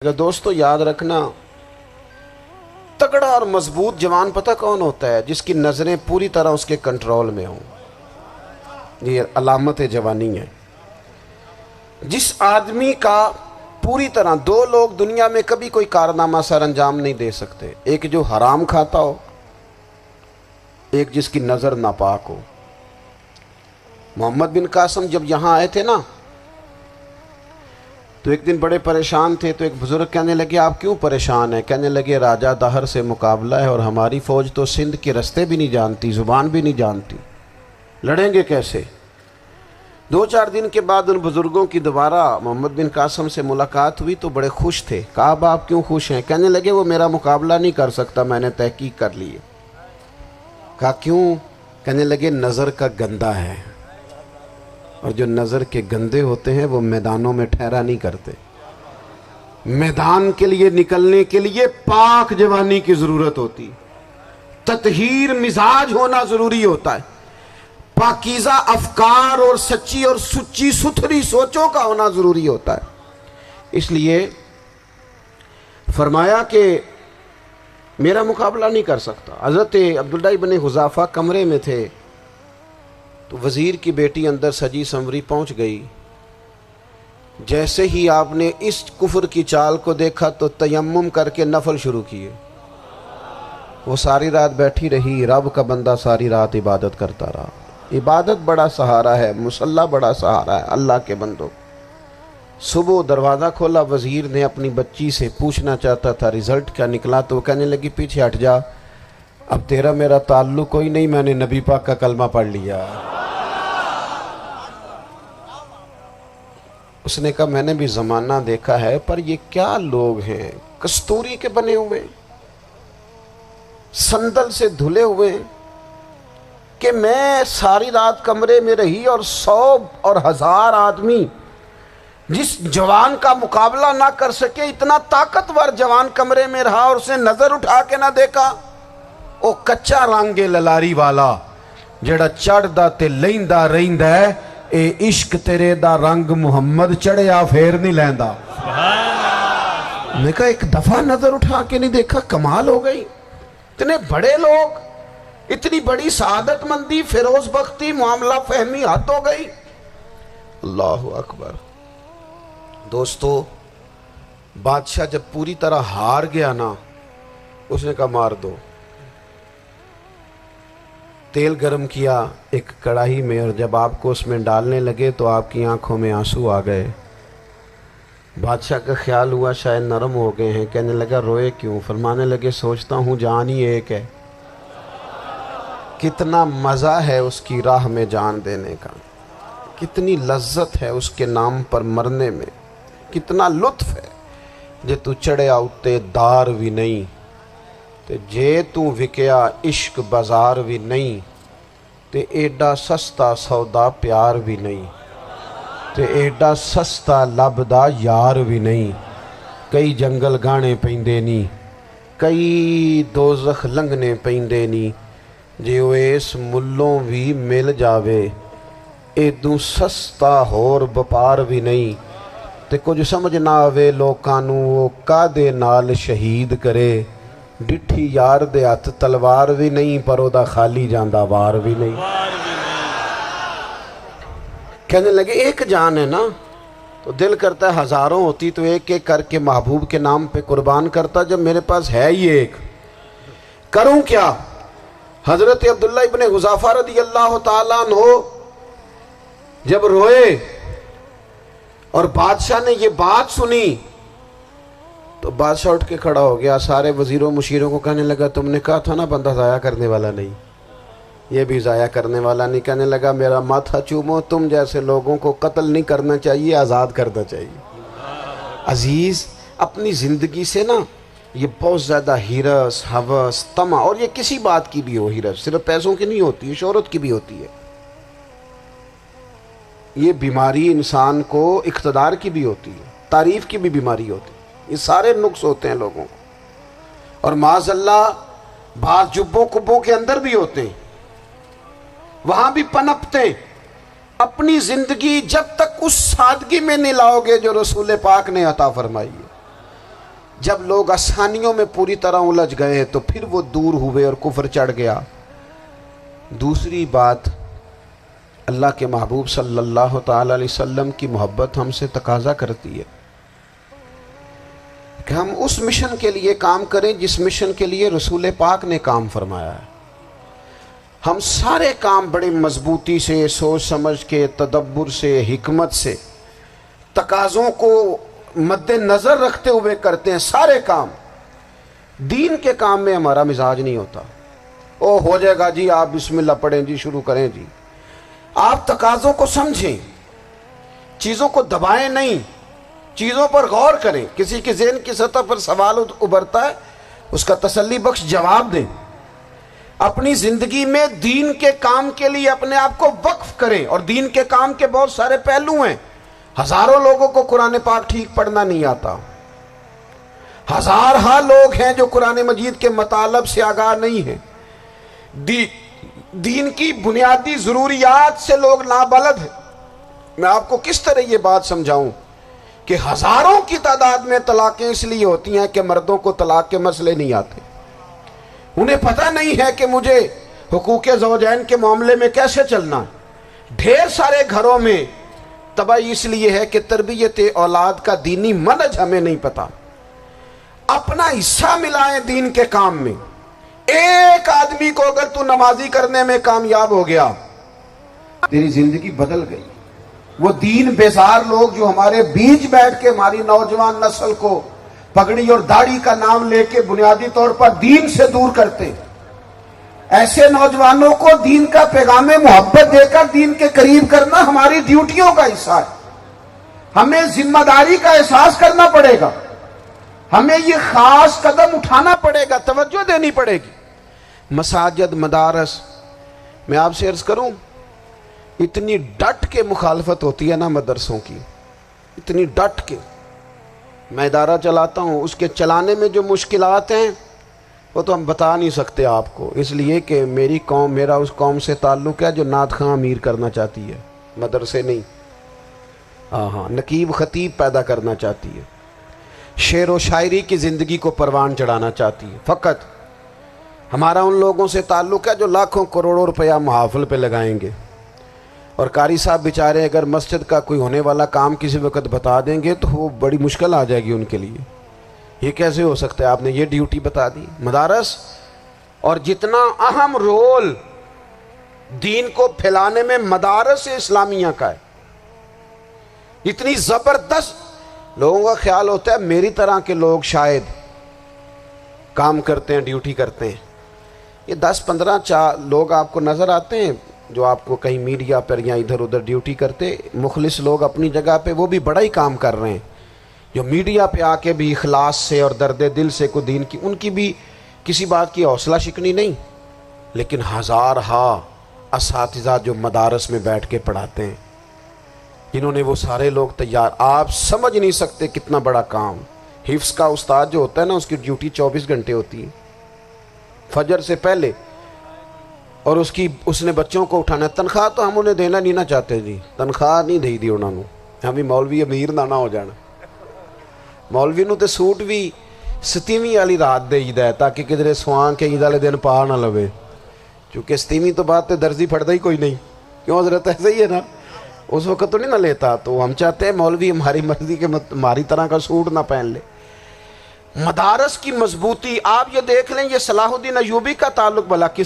دوستو یاد رکھنا، تگڑا اور مضبوط جوان پتہ کون ہوتا ہے؟ جس کی نظریں پوری طرح اس کے کنٹرول میں ہوں۔ یہ علامت جوانی ہے۔ جس آدمی کا پوری طرح، دو لوگ دنیا میں کبھی کوئی کارنامہ سر انجام نہیں دے سکتے، ایک جو حرام کھاتا ہو، ایک جس کی نظر ناپاک ہو۔ محمد بن قاسم جب یہاں آئے تھے نا، تو ایک دن بڑے پریشان تھے، تو ایک بزرگ کہنے لگے آپ کیوں پریشان ہیں؟ کہنے لگے راجہ دہر سے مقابلہ ہے اور ہماری فوج تو سندھ کے رستے بھی نہیں جانتی، زبان بھی نہیں جانتی، لڑیں گے کیسے؟ 2-4 دن کے بعد ان بزرگوں کی دوبارہ محمد بن قاسم سے ملاقات ہوئی تو بڑے خوش تھے۔ کہا اب آپ کیوں خوش ہیں؟ کہنے لگے وہ میرا مقابلہ نہیں کر سکتا، میں نے تحقیق کر لی ہے۔ کہا کیوں؟ کہنے لگے نظر کا گندہ ہے، اور جو نظر کے گندے ہوتے ہیں وہ میدانوں میں ٹھہرا نہیں کرتے۔ میدان کے لیے نکلنے کے لیے پاک جوانی کی ضرورت ہوتی، تطہیر مزاج ہونا ضروری ہوتا ہے، پاکیزہ افکار اور سچی اور سچی ستھری سوچوں کا ہونا ضروری ہوتا ہے۔ اس لیے فرمایا کہ میرا مقابلہ نہیں کر سکتا۔ حضرت عبداللہ ابن حذافہ کمرے میں تھے، تو وزیر کی بیٹی اندر سجی سنوری پہنچ گئی۔ جیسے ہی آپ نے اس کفر کی چال کو دیکھا تو تیمم کر کے نفل شروع کیے۔ وہ ساری رات بیٹھی رہی، رب کا بندہ ساری رات عبادت کرتا رہا۔ عبادت بڑا سہارا ہے، مصلی بڑا سہارا ہے اللہ کے بندوں۔ صبح دروازہ کھولا، وزیر نے اپنی بچی سے پوچھنا چاہتا تھا رزلٹ کیا نکلا، تو وہ کہنے لگی پیچھے ہٹ جا، اب تیرا میرا تعلق کوئی نہیں، میں نے نبی پاک کا کلمہ پڑھ لیا۔ اس نے کہا میں نے بھی زمانہ دیکھا ہے، پر یہ کیا لوگ ہیں، کستوری کے بنے ہوئے، سندل سے دھلے ہوئے، کہ میں ساری رات کمرے میں رہی اور 100 اور 1000 آدمی جس جوان کا مقابلہ نہ کر سکے، اتنا طاقتور جوان کمرے میں رہا اور اسے نظر اٹھا کے نہ دیکھا۔ او کچا رنگ للاری والا جڑا چڑھدا تے لیندا رہندا ہے، اے عشق تیرے دا رنگ محمد چڑھیا پھر نہیں لیندا۔ میں کہا ایک دفعہ نظر اٹھا کے نہیں دیکھا، کمال ہو گئی۔ اتنے بڑے لوگ، اتنی بڑی سعادت مندی، فیروز بختی، معاملہ فہمی حد ہو گئی۔ اللہ اکبر۔ دوستو بادشاہ جب پوری طرح ہار گیا نا، اس نے کہا مار دو۔ تیل گرم کیا ایک کڑاہی میں، اور جب آپ کو اس میں ڈالنے لگے تو آپ کی آنکھوں میں آنسو آ گئے۔ بادشاہ کا خیال ہوا شاید نرم ہو گئے ہیں، کہنے لگا روئے کیوں؟ فرمانے لگے سوچتا ہوں جان ہی ایک ہے، کتنا مزہ ہے اس کی راہ میں جان دینے کا، کتنی لذت ہے اس کے نام پر مرنے میں، کتنا لطف ہے۔ جے تو چڑھیا اتے دار بھی نہیں، تے جے تو وکیا عشق بازار بھی نہیں، تے ایڈا سستا سودا پیار بھی نہیں، تے ایڈا سستا لبدا یار بھی نہیں۔ کئی جنگل گانے پیندے نہیں، کئی دوزخ لنگنے پیندے نہیں، جے وہ اس ملوں بھی مل جاوے، ایدوں سستا ہور بپار بھی نہیں۔ تے کچھ سمجھ نہ آوے لوکاں نوں وہ کادے نال شہید کرے، ڈٹھی یار دے ہاتھ تلوار بھی نہیں، پر او دا خالی جاندہ وار بھی نہیں۔ کہنے لگے ایک جان ہے نا، تو دل کرتا ہے ہزاروں ہوتی تو ایک ایک کر کے محبوب کے نام پہ قربان کرتا، جب میرے پاس ہے ہی ایک، کروں کیا؟ حضرت عبداللہ ابن حذافہ رضی اللہ تعالیٰ عنہ جب روئے اور بادشاہ نے یہ بات سنی، تو بادشاہ اٹھ کے کھڑا ہو گیا، سارے وزیروں مشیروں کو کہنے لگا تم نے کہا تھا نا بندہ ضائع کرنے والا نہیں، یہ بھی ضائع کرنے والا نہیں۔ کہنے لگا میرا ماتھا چومو، تم جیسے لوگوں کو قتل نہیں کرنا چاہیے، آزاد کرنا چاہیے۔ عزیز اپنی زندگی سے نا یہ بہت زیادہ ہرس، ہوس، طمع، اور یہ کسی بات کی بھی ہو، ہرس صرف پیسوں کی نہیں ہوتی ہے، شہرت کی بھی ہوتی ہے، یہ بیماری انسان کو اقتدار کی بھی ہوتی ہے، تعریف کی بھی بیماری ہوتی ہے، یہ سارے نقص ہوتے ہیں لوگوں کو، اور معاذ اللہ بعض جبوں کبوں کے اندر بھی ہوتے ہیں، وہاں بھی پنپتے ہیں۔ اپنی زندگی جب تک اس سادگی میں نہیں لاؤ گے جو رسول پاک نے عطا فرمائی ہے، جب لوگ آسانیوں میں پوری طرح الجھ گئے تو پھر وہ دور ہوئے اور کفر چڑھ گیا۔ دوسری بات، اللہ کے محبوب صلی اللہ تعالی علیہ وسلم کی محبت ہم سے تقاضا کرتی ہے کہ ہم اس مشن کے لیے کام کریں جس مشن کے لیے رسول پاک نے کام فرمایا ہے۔ ہم سارے کام بڑے مضبوطی سے، سوچ سمجھ کے، تدبر سے، حکمت سے، تقاضوں کو مد نظر رکھتے ہوئے کرتے ہیں سارے کام۔ دین کے کام میں ہمارا مزاج نہیں ہوتا، او ہو جائے گا جی، آپ بسم اللہ پڑھیں جی، شروع کریں جی۔ آپ تقاضوں کو سمجھیں، چیزوں کو دبائیں نہیں، چیزوں پر غور کریں۔ کسی کے ذہن کی سطح پر سوال ابھرتا ہے، اس کا تسلی بخش جواب دیں۔ اپنی زندگی میں دین کے کام کے لیے اپنے آپ کو وقف کریں، اور دین کے کام کے بہت سارے پہلو ہیں۔ ہزاروں لوگوں کو قرآن پاک ٹھیک پڑھنا نہیں آتا، ہزارہا لوگ ہیں جو قرآن مجید کے مطالب سے آگاہ نہیں ہیں، دین کی بنیادی ضروریات سے لوگ نابلد ہیں۔ میں آپ کو کس طرح یہ بات سمجھاؤں کہ ہزاروں کی تعداد میں طلاقیں اس لیے ہوتی ہیں کہ مردوں کو طلاق کے مسئلے نہیں آتے، انہیں پتہ نہیں ہے کہ مجھے حقوق زوجین کے معاملے میں کیسے چلنا۔ ڈھیر سارے گھروں میں تباہی اس لیے ہے کہ تربیت اولاد کا دینی منہج ہمیں نہیں پتا۔ اپنا حصہ ملائیں دین کے کام میں۔ ایک آدمی کو اگر تو نمازی کرنے میں کامیاب ہو گیا، تیری زندگی بدل گئی۔ وہ دین بیزار لوگ جو ہمارے بیچ بیٹھ کے ہماری نوجوان نسل کو پگڑی اور داڑھی کا نام لے کے بنیادی طور پر دین سے دور کرتے، ایسے نوجوانوں کو دین کا پیغام محبت دے کر دین کے قریب کرنا ہماری ڈیوٹیوں کا حصہ ہے۔ ہمیں ذمہ داری کا احساس کرنا پڑے گا، ہمیں یہ خاص قدم اٹھانا پڑے گا، توجہ دینی پڑے گی۔ مساجد، مدارس، میں آپ سے عرض کروں، اتنی ڈٹ کے مخالفت ہوتی ہے نا مدرسوں کی، اتنی ڈٹ کے۔ میں ادارہ چلاتا ہوں، اس کے چلانے میں جو مشکلات ہیں وہ تو ہم بتا نہیں سکتے آپ کو، اس لیے کہ میری قوم، میرا اس قوم سے تعلق ہے جو نعت خواں امیر کرنا چاہتی ہے، مدرسے نہیں۔ ہاں، نقیب خطیب پیدا کرنا چاہتی ہے، شعر و شاعری کی زندگی کو پروان چڑھانا چاہتی ہے۔ فقط ہمارا ان لوگوں سے تعلق ہے جو لاکھوں کروڑوں روپیہ محافل پہ لگائیں گے، اور قاری صاحب بیچارے اگر مسجد کا کوئی ہونے والا کام کسی وقت بتا دیں گے تو وہ بڑی مشکل آ جائے گی ان کے لیے۔ یہ کیسے ہو سکتا ہے، آپ نے یہ ڈیوٹی بتا دی۔ مدارس، اور جتنا اہم رول دین کو پھیلانے میں مدارس اسلامیہ کا ہے، اتنی زبردست، لوگوں کا خیال ہوتا ہے میری طرح کے لوگ شاید کام کرتے ہیں، ڈیوٹی کرتے ہیں۔ یہ 10-15 لوگ آپ کو نظر آتے ہیں جو آپ کو کہیں میڈیا پر یا ادھر ادھر ڈیوٹی کرتے، مخلص لوگ اپنی جگہ پہ، وہ بھی بڑا ہی کام کر رہے ہیں، جو میڈیا پہ آ کے بھی اخلاص سے اور درد دل سے کو دین کی، ان کی بھی کسی بات کی حوصلہ شکنی نہیں۔ لیکن ہزارہا اساتذہ جو مدارس میں بیٹھ کے پڑھاتے ہیں، جنہوں نے وہ سارے لوگ تیار، آپ سمجھ نہیں سکتے کتنا بڑا کام۔ حفظ کا استاد جو ہوتا ہے نا، اس کی ڈیوٹی 24 گھنٹے ہوتی ہے، فجر سے پہلے، اور اس نے بچوں کو اٹھانا۔ تنخواہ تو ہم انہیں دینا نہیں نہ چاہتے جی، تنخواہ نہیں دے دی انہوں نے، ہمیں مولوی امیر نہ ہو جانا۔ مولوی نو تے سوٹ بھی 27ویں والی رات دے ہے تاکہ کدھر سوان کے عید والے دن پا نہ لوے، چونکہ 27ویں تو بات تے درزی پھڑتا ہی کوئی نہیں، کیوں حضرت؟ ایسے ہی ہے نا، اس وقت تو نہیں نہ لیتا۔ تو ہم چاہتے ہیں مولوی ہماری مرضی کے ہماری طرح کا سوٹ نہ پہن لے۔ مدارس کی مضبوطی، آپ یہ دیکھ لیں، یہ صلاح الدین ایوبی کا تعلق بھلا کس